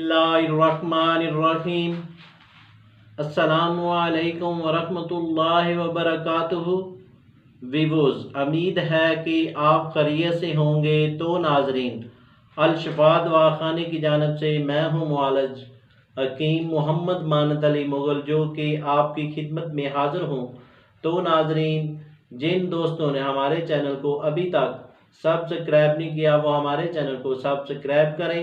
बिस्मिल्लाहिर्रहमानिर्रहीम। अस्सलामुअलैकुम वरहमतुल्लाहि वबरकातुहू। वीवोज़, उम्मीद है कि आप खैरियत से होंगे। तो नाजरीन, अल शफा दवाखाने की जानिब से मैं हूँ मुआलिज हकीम मोहम्मद मानत अली मुग़ल, जो कि आपकी खिदमत में हाज़िर हूँ। तो नाजरीन, जिन दोस्तों ने हमारे चैनल को अभी तक सब्सक्राइब नहीं किया वो हमारे चैनल को सब्सक्राइब करें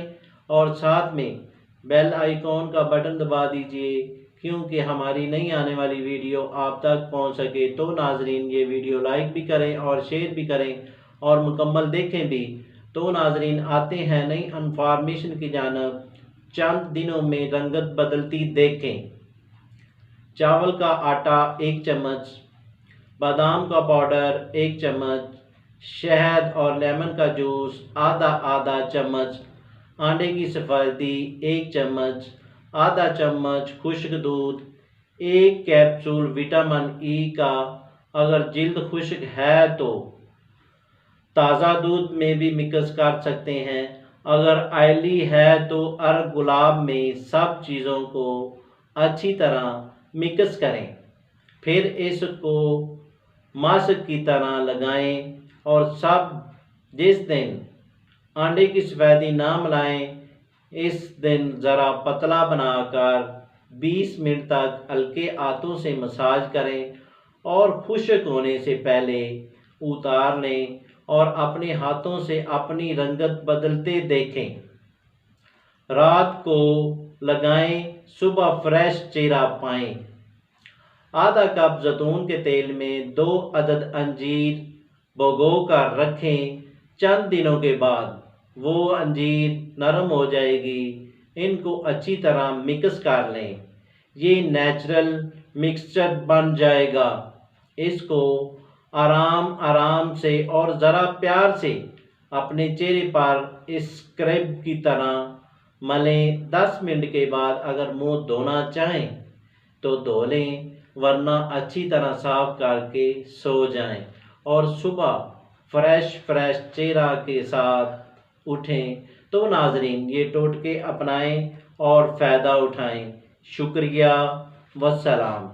और साथ में बेल आइकॉन का बटन दबा दीजिए, क्योंकि हमारी नई आने वाली वीडियो आप तक पहुंच सके। तो नाजरीन, ये वीडियो लाइक भी करें और शेयर भी करें और मुकम्मल देखें भी। तो नाजरीन, आते हैं नई इन्फॉर्मेशन की जानब। चंद दिनों में रंगत बदलती देखें। चावल का आटा 1 चम्मच, बादाम का पाउडर 1 चम्मच, शहद और लेमन का जूस आधा चम्मच, अंडे की सफ़ेदी 1 चम्मच, आधा चम्मच खुश्क दूध, 1 कैप्सूल विटामिन ई का। अगर जिल्द खुश्क है तो ताज़ा दूध में भी मिक्स कर सकते हैं। अगर ऑयली है तो अर्ग गुलाब में सब चीज़ों को अच्छी तरह मिक्स करें, फिर इसको मास्क की तरह लगाएं और सब जिस दिन अंडे की सफ़ेदी ना मिलाएं, इस दिन ज़रा पतला बनाकर 20 मिनट तक हल्के हाथों से मसाज करें और खुश्क होने से पहले उतार लें और अपने हाथों से अपनी रंगत बदलते देखें। रात को लगाएं, सुबह फ्रेश चेहरा पाएं। आधा कप जैतून के तेल में 2 अदद अंजीर भिगो कर रखें। चंद दिनों के बाद वो अंजीर नरम हो जाएगी। इनको अच्छी तरह मिक्स कर लें। ये नेचुरल मिक्सचर बन जाएगा। इसको आराम से और ज़रा प्यार से अपने चेहरे पर स्क्रब की तरह मलें। 10 मिनट के बाद अगर मुंह धोना चाहें तो धो लें, वरना अच्छी तरह साफ करके सो जाएं और सुबह फ्रेश चेहरा के साथ उठें। तो नाजरीन, ये टोटके अपनाएं और फ़ायदा उठाएं। शुक्रिया, वस्सलाम।